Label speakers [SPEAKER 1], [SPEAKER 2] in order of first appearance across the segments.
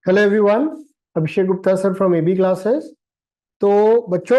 [SPEAKER 1] Hello everyone, Abhishek Gupta sir from AB classes. तो बच्चों,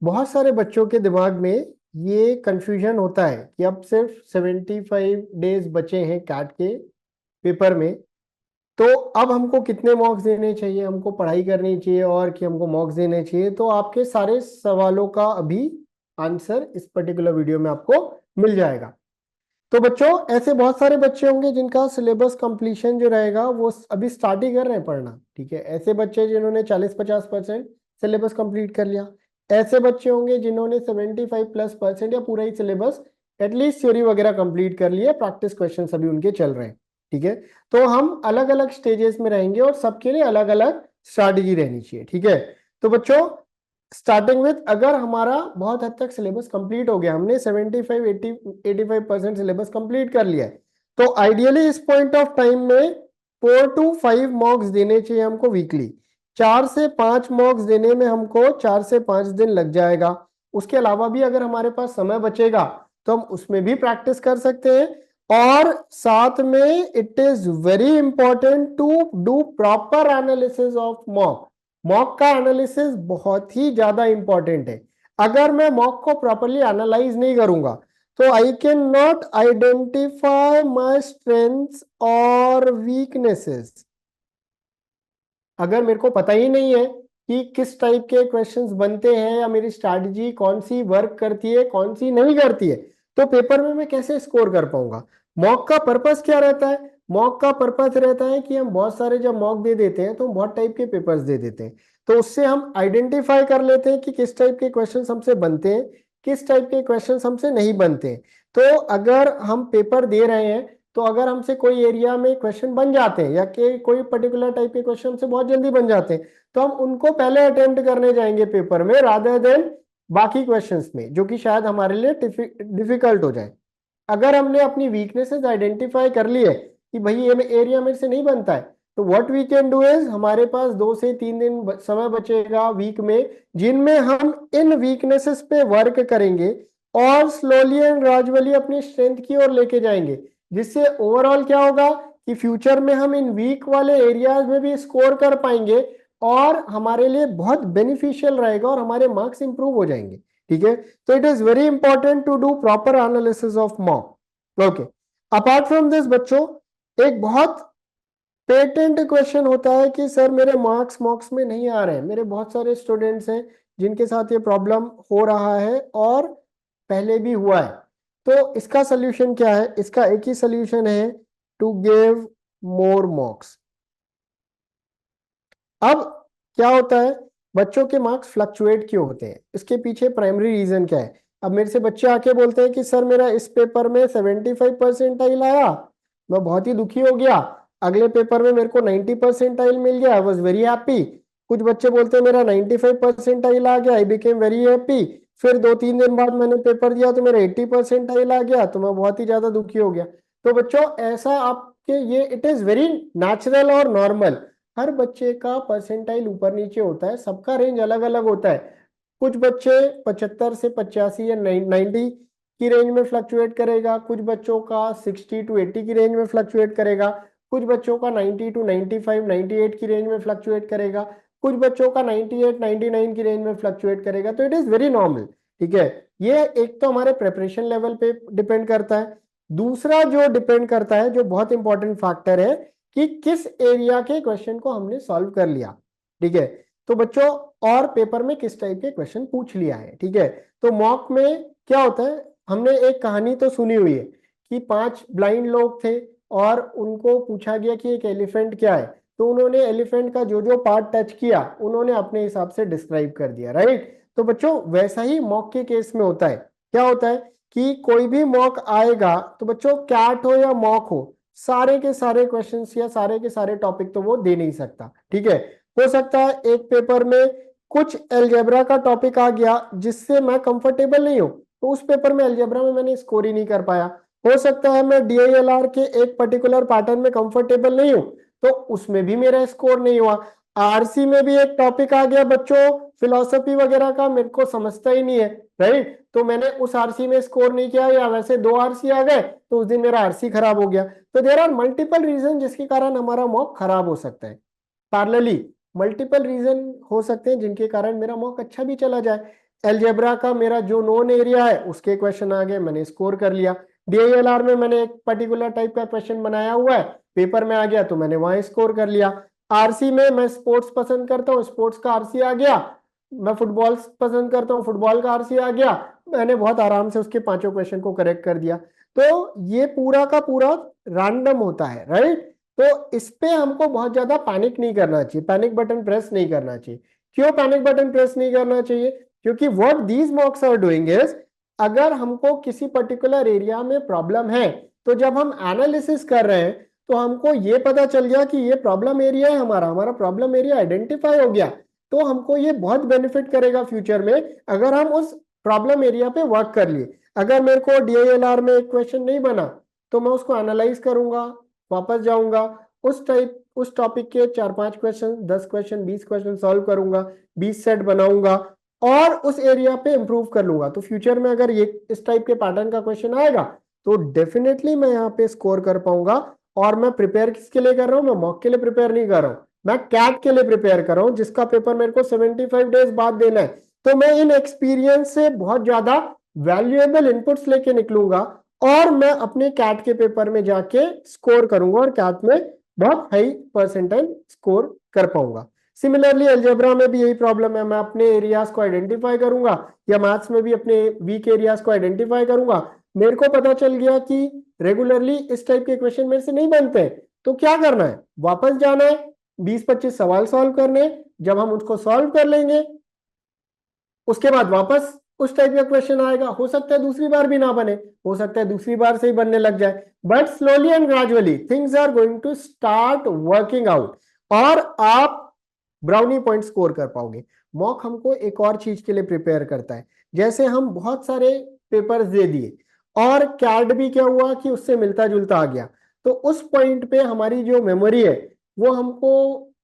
[SPEAKER 1] बहुत सारे बच्चों के दिमाग में ये कंफ्यूजन होता है कि अब सिर्फ 75 डेज बचे हैं कैट के पेपर में। तो अब हमको कितने मॉक्स देने चाहिए, हमको पढ़ाई करनी चाहिए और कि हमको मॉक्स देने चाहिए। तो आपके सारे सवालों का अभी आंसर इस पर्टिकुलर वीडियो में आपको मिल जाएगा। तो बच्चों, ऐसे बहुत सारे बच्चे होंगे जिनका सिलेबस कंप्लीशन जो रहेगा वो अभी स्टार्ट ही कर रहे हैं पढ़ना। ठीक है, ऐसे बच्चे जिन्होंने 40-50% सिलेबस कंप्लीट कर लिया। ऐसे बच्चे होंगे जिन्होंने 75+% या पूरा ही सिलेबस एटलीस्ट थ्योरी वगैरह कंप्लीट कर लिया। प्रैक्टिस क्वेश्चन अभी उनके चल रहे हैं। ठीक है, तो हम अलग अलग स्टेजेस में रहेंगे और सबके लिए अलग अलग स्ट्रैटेजी रहनी चाहिए। ठीक है, तो बच्चों, स्टार्टिंग विथ, अगर हमारा बहुत हद तक सिलेबस कंप्लीट हो गया, हमने 75-85% सिलेबस कंप्लीट कर लिया है, तो आइडियली इस पॉइंट ऑफ टाइम में 4 to 5 मॉक्स देने चाहिए हमको वीकली। 4 से 5 मॉक्स देने में हमको 4 से 5 दिन लग जाएगा। उसके अलावा भी अगर हमारे पास समय बचेगा तो हम उसमें भी प्रैक्टिस कर सकते हैं। और साथ में it is very important to do proper analysis of mock. Mock का एनालिसिस बहुत ही ज्यादा इंपॉर्टेंट है। अगर मैं मॉक को प्रॉपरली एनालाइज नहीं करूंगा तो I can not identify my strengths और वीकनेसेस। अगर मेरे को पता ही नहीं है कि किस टाइप के क्वेश्चंस बनते हैं या मेरी स्ट्रैटेजी कौन सी वर्क करती है कौन सी नहीं करती है, तो पेपर में मैं कैसे स्कोर कर पाऊंगा। मॉक का पर्पस क्या रहता है? मॉक का पर्पस रहता है कि हम बहुत सारे जब मॉक दे देते हैं तो हम बहुत टाइप के पेपर्स दे देते हैं। तो उससे हम आइडेंटिफाई कर लेते हैं कि किस टाइप के क्वेश्चन हमसे बनते हैं, किस टाइप के क्वेश्चन हमसे नहीं बनते हैं। तो अगर हम पेपर दे रहे हैं तो अगर हमसे कोई एरिया में क्वेश्चन बन जाते हैं या कि कोई पर्टिकुलर टाइप के क्वेश्चन हमसे बहुत जल्दी बन जाते हैं तो हम उनको पहले अटेम्प्ट करने जाएंगे पेपर में, रादर देन बाकी क्वेश्चंस में जो कि शायद हमारे लिए डिफिकल्ट हो जाए। अगर हमने अपनी वीकनेसेस आइडेंटिफाई कर ली है कि भाई ये एरिया मेरे से नहीं बनता है, तो what we can do is, हमारे पास 2 से 3 दिन समय बचेगा वीक में जिनमें हम इन वीकनेसेस पे वर्क करेंगे और स्लोली एंड ग्रेजुअली अपनी स्ट्रेंथ की ओर लेके जाएंगे। जिससे ओवरऑल क्या होगा कि फ्यूचर में हम इन वीक वाले एरियाज में भी स्कोर कर पाएंगे और हमारे लिए बहुत बेनिफिशियल रहेगा और हमारे मार्क्स इंप्रूव हो जाएंगे। ठीक है, तो it is very important to do proper analysis of mock. Okay, apart from this बच्चों, एक बहुत पेटेंट क्वेश्चन होता है कि सर मेरे मार्क्स मॉक्स में नहीं आ रहे हैं। मेरे बहुत सारे स्टूडेंट्स हैं जिनके साथ ये प्रॉब्लम हो रहा है और पहले भी हुआ है। तो इसका सोल्यूशन क्या है? इसका एक ही सोल्यूशन है, टू गिव मोर मॉक्स। अब क्या होता है, बच्चों के मार्क्स फ्लक्चुएट क्यों होते हैं? इसके पीछे प्राइमरी रीजन क्या है? अब मेरे से बच्चे आके बोलते हैं कि सर मेरा इस पेपर में 75% आया, मैं बहुत ही दुखी हो गया। अगले पेपर में मेरे को 90% मिल गया, आई वॉज वेरी हैप्पी। कुछ बच्चे बोलते हैं मेरा 95% आ गया, आई बिकेम वेरी हैप्पी। फिर 2-3 दिन बाद मैंने पेपर दिया तो मेरा 80% आ गया, तो मैं बहुत ही ज्यादा दुखी हो गया। तो बच्चों, ऐसा आपके ये इट इज वेरी नेचुरल और नॉर्मल। हर बच्चे का परसेंटाइल ऊपर नीचे होता है, सबका रेंज अलग अलग होता है। कुछ बच्चे 75 से 85 या 90 की रेंज में फ्लक्चुएट करेगा, कुछ बच्चों का 60 to 80 की रेंज में फ्लक्चुएट करेगा, कुछ बच्चों का 90 to 95 98 की रेंज में फ्लक्चुएट करेगा, कुछ बच्चों का 98 99 की रेंज में फ्लक्चुएट करेगा। तो इट इज वेरी नॉर्मल। ठीक है, ये एक तो हमारे प्रेपरेशन लेवल पे डिपेंड करता है। दूसरा जो डिपेंड करता है, जो बहुत इंपॉर्टेंट फैक्टर है, कि किस एरिया के क्वेश्चन को हमने सॉल्व कर लिया। ठीक है, तो बच्चों, और पेपर में किस टाइप के क्वेश्चन पूछ लिया है। ठीक है, तो मॉक में क्या होता है, हमने एक कहानी तो सुनी हुई है कि 5 ब्लाइंड लोग थे और उनको पूछा गया कि एक एलिफेंट क्या है। तो उन्होंने एलिफेंट का जो जो पार्ट टच किया उन्होंने अपने हिसाब से डिस्क्राइब कर दिया, राइट। तो बच्चों, वैसा ही मॉक के केस में होता है। क्या होता है कि कोई भी मॉक आएगा तो बच्चों, कैट हो या मॉक हो, सारे के सारे क्वेश्चंस या सारे के सारे टॉपिक तो वो दे नहीं सकता। ठीक है, हो सकता है एक पेपर में कुछ अलजेब्रा का टॉपिक आ गया जिससे मैं कंफर्टेबल नहीं हूं, तो उस पेपर में अलजेब्रा में मैंने स्कोर ही नहीं कर पाया। हो सकता है मैं DILR के एक पर्टिकुलर पैटर्न में कंफर्टेबल नहीं हूं, तो उसमें भी मेरा स्कोर नहीं हुआ। RC में भी एक टॉपिक आ गया बच्चों, फिलोसफी वगैरह का, मेरे को समझता ही नहीं है, राइट। तो मैंने उस RC में स्कोर नहीं किया, या वैसे 2 RC आ गए तो उस दिन मेरा RC खराब हो गया। तो देर आर मल्टीपल रीजन जिसके कारण हमारा मॉक खराब हो सकता है। पैरेलली मल्टीपल रीजन हो सकते हैं जिनके कारण मेरा मॉक अच्छा भी चला जाए। अलजेब्रा का मेरा जो नोन एरिया है उसके क्वेश्चन आ गए, मैंने स्कोर कर लिया। डीआईएलआर में मैंने एक पर्टिकुलर टाइप का क्वेश्चन बनाया हुआ है, पेपर में आ गया तो मैंने वहां स्कोर कर लिया। आरसी में मैं स्पोर्ट्स पसंद करता हूँ, स्पोर्ट्स का आरसी आ गया। मैं फुटबॉल पसंद करता हूँ, फुटबॉल का आरसी आ गया। मैंने बहुत आराम से उसके पांचों क्वेश्चन को करेक्ट कर दिया। तो ये पूरा का पूरा रैंडम होता है, राइट। तो इस पे हमको बहुत ज्यादा पैनिक नहीं करना चाहिए, पैनिक बटन प्रेस नहीं करना चाहिए। क्यों पैनिक बटन प्रेस नहीं करना चाहिए? क्योंकि what these mocks are doing is, अगर हमको किसी पर्टिकुलर एरिया में प्रॉब्लम है, तो जब हम एनालिसिस कर रहे हैं तो हमको ये पता चल गया कि ये प्रॉब्लम एरिया है, हमारा प्रॉब्लम एरिया आइडेंटिफाई हो गया, तो हमको ये बहुत बेनिफिट करेगा फ्यूचर में अगर हम उस प्रॉब्लम एरिया पे वर्क कर लिए। अगर मेरे को डीआईएलआर में एक क्वेश्चन नहीं बना तो मैं उसको एनालाइज करूंगा, वापस जाऊंगा, उस टॉपिक के 4-5 क्वेश्चन, 10 क्वेश्चन, 20 क्वेश्चन सॉल्व करूंगा, 20 सेट बनाऊंगा और उस एरिया पे इंप्रूव कर लूंगा। तो फ्यूचर में अगर ये इस टाइप के पैटर्न का क्वेश्चन आएगा तो डेफिनेटली मैं यहाँ पे स्कोर कर पाऊंगा। और मैं प्रिपेयर किसके लिए कर रहा हूँ? मैं मॉक के लिए प्रिपेयर नहीं कर रहा हूँ, मैं कैट के लिए प्रिपेयर कर रहा हूँ, जिसका पेपर मेरे को 75 डेज बाद देना है। तो मैं इन एक्सपीरियंस से बहुत ज्यादा वैल्यूएबल इनपुट्स लेके निकलूंगा और मैं अपने कैट के पेपर में जाके स्कोर करूंगा और कैट में बहुत हाई परसेंटाइल स्कोर कर पाऊंगा। सिमिलरली अलजेब्रा में भी यही प्रॉब्लम है, मैं अपने एरियाज को आइडेंटिफाई करूंगा या मैथ्स में भी अपने वीक एरियाज को आइडेंटिफाई करूंगा। मेरे को पता चल गया कि रेगुलरली इस टाइप के क्वेश्चन मेरे से नहीं बनते हैं, तो क्या करना है? वापस जाना है, 20-25 सवाल सॉल्व करने। जब हम उसको सॉल्व कर लेंगे उसके बाद वापस उस टाइप का क्वेश्चन आएगा, हो सकता है दूसरी बार भी ना बने, हो सकता है दूसरी बार से ही बनने लग जाए, but slowly and gradually things are going to start working out और आप ब्राउनी पॉइंट स्कोर कर पाओगे। मॉक हमको एक और चीज के लिए प्रिपेयर करता है, जैसे हम बहुत सारे पेपर्स दे दिए और कैट भी क्या हुआ कि उससे मिलता जुलता आ गया, तो उस पॉइंट पे हमारी जो मेमोरी है वो हमको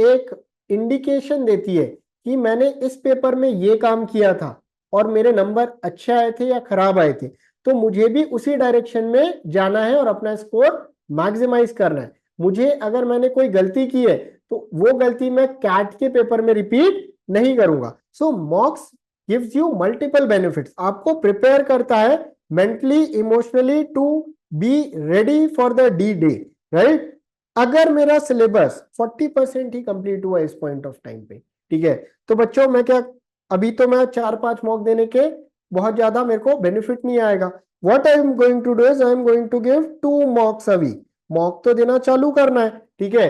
[SPEAKER 1] एक इंडिकेशन देती है कि मैंने इस पेपर में ये काम किया था और मेरे नंबर अच्छे आए थे या खराब आए थे, तो मुझे भी उसी डायरेक्शन में जाना है और अपना स्कोर मैक्सिमाइज करना है। मुझे अगर मैंने कोई गलती की है तो वो गलती मैं कैट के पेपर में रिपीट नहीं करूंगा। So mocks gives you multiple benefits, आपको प्रिपेयर करता है mentally emotionally to be ready for the D day, right. अगर मेरा सिलेबस 40% ही कंप्लीट हुआ इस पॉइंट ऑफ टाइम पे, ठीक है, तो बच्चों मैं क्या, अभी तो मैं 4-5 मॉक देने के बहुत ज्यादा मेरे को बेनिफिट नहीं आएगा। What I am going to do is I am going to give 2 mocks a week. Mock तो देना चालू करना है, ठीक है,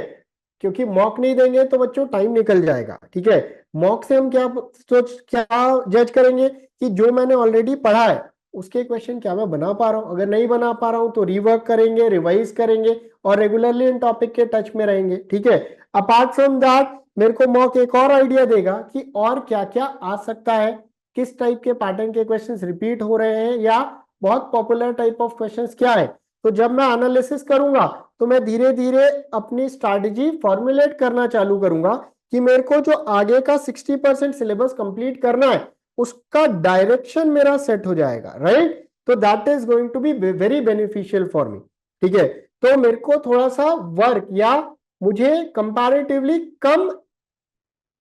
[SPEAKER 1] क्योंकि मॉक नहीं देंगे तो बच्चों टाइम निकल जाएगा, ठीक है। मॉक से हम क्या जज करेंगे कि जो मैंने ऑलरेडी पढ़ा है उसके क्वेश्चन क्या मैं बना पा रहा हूं, अगर नहीं बना पा रहा हूं तो रिवर्क करेंगे, रिवाइज करेंगे और रेगुलरली इन टॉपिक के टच में रहेंगे, ठीक है। अपार्ट फ्रॉम दैट मेरे को मॉक एक और आइडिया देगा कि और क्या क्या आ सकता है, किस टाइप के पैटर्न के क्वेश्चंस रिपीट हो रहे हैं या बहुत पॉपुलर टाइप ऑफ क्वेश्चंस क्या है। तो जब मैं एनालिसिस करूंगा तो मैं धीरे धीरे अपनी स्ट्रैटेजी फॉर्मुलेट करना चालू करूंगा कि मेरे को जो आगे का 60% सिलेबस कंप्लीट करना है उसका डायरेक्शन मेरा सेट हो जाएगा, राइट। तो that is going to be very beneficial for me, ठीक है। तो मेरे को थोड़ा सा वर्क या मुझे कंपैरेटिवली कम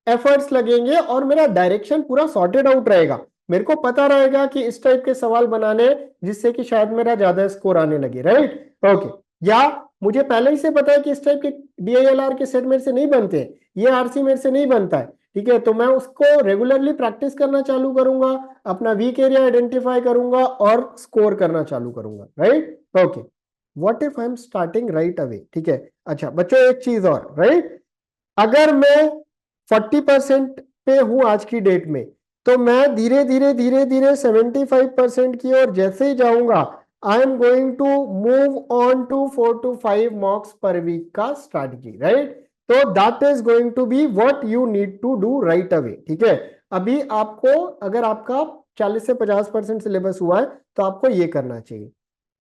[SPEAKER 1] एफर्ट्स लगेंगे और मेरा डायरेक्शन पूरा सॉर्टेड आउट रहेगा। मेरे को पता रहेगा कि इस टाइप के सवाल बनाने जिससे कि शायद मेरा ज्यादा स्कोर आने लगे, राइट। ओके, या मुझे पहले ही से पता है कि इस टाइप के डीआईएलआर के सेट मेरे से नहीं बनते हैं, ये आरसी मेरे से नहीं बनता है, ठीक है, तो मैं उसको रेगुलरली प्रैक्टिस करना चालू करूंगा, अपना वीक एरिया आइडेंटिफाई करूंगा और स्कोर करना चालू करूंगा, right. Okay, what if I am starting right away, ठीक है। अच्छा बच्चों एक चीज और, राइट, अगर मैं 40% पे हूं आज की डेट में तो मैं धीरे धीरे 75% की ओर जैसे ही जाऊंगा I am going to move on to 4 to 5 mocks per week का स्ट्रैटेजी, राइट। तो that is going to be what you need to do right away, ठीक है। अभी आपको अगर आपका 40 से 50% सिलेबस हुआ है तो आपको ये करना चाहिए।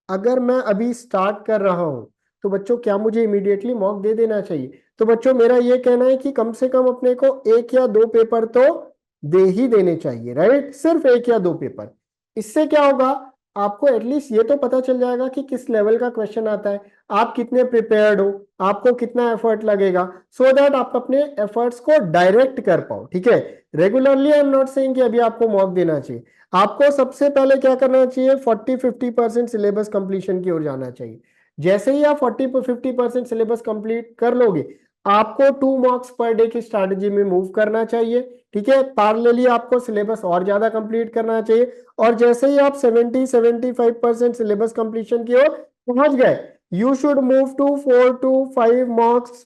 [SPEAKER 1] अगर मैं अभी स्टार्ट कर रहा हूं तो बच्चों क्या मुझे इमीडिएटली मॉक दे देना चाहिए? तो बच्चों मेरा ये कहना है कि कम से कम अपने को 1 या 2 पेपर तो दे ही देने चाहिए, राइट, सिर्फ 1 या 2 पेपर। इससे क्या होगा, आपको एटलीस्ट ये तो पता चल जाएगा कि किस लेवल का क्वेश्चन आता है। आप कितने प्रिपेयर्ड हो, आपको कितना एफर्ट लगेगा, सो दैट आप अपने एफर्ट्स को डायरेक्ट कर पाओ। ठीक है, regularly I am not saying कि अभी आपको मॉक देना चाहिए। आपको सबसे पहले क्या करना चाहिए, 40-50% सिलेबस कंप्लीशन की ओर जाना चाहिए। जैसे ही आप 40-50% सिलेबस कंप्लीट कर लोगे, आपको 2 मॉक्स पर डे की स्ट्रैटेजी में मूव करना चाहिए। ठीक है, पैरेलली आपको सिलेबस और ज्यादा कंप्लीट करना चाहिए, और जैसे ही आप 70-75% सिलेबस कंप्लीशन की ओर पहुंच गए, you should move to 4 to 5 mocks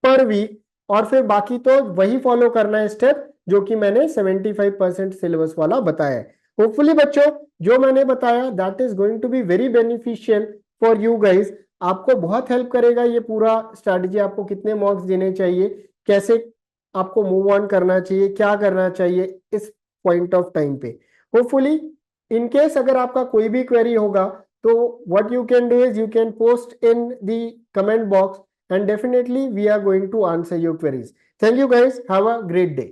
[SPEAKER 1] per week, और फिर बाकी तो वही फॉलो करना है स्टेप जो कि मैंने 75% सिलेबस वाला बताया है। होपफुली बच्चों, जो मैंने बताया that is going to be very beneficial for you guys. आपको बहुत हेल्प करेगा ये पूरा स्ट्रैटेजी, आपको कितने मार्क्स देने चाहिए, कैसे आपको मूव ऑन करना चाहिए, क्या करना चाहिए इस पॉइंट ऑफ टाइम पे। होपफुली इन केस अगर आपका कोई भी क्वेरी होगा, तो what you can do is you can post in the comment box, and definitely we are going to answer your queries. Thank you guys. Have a great day.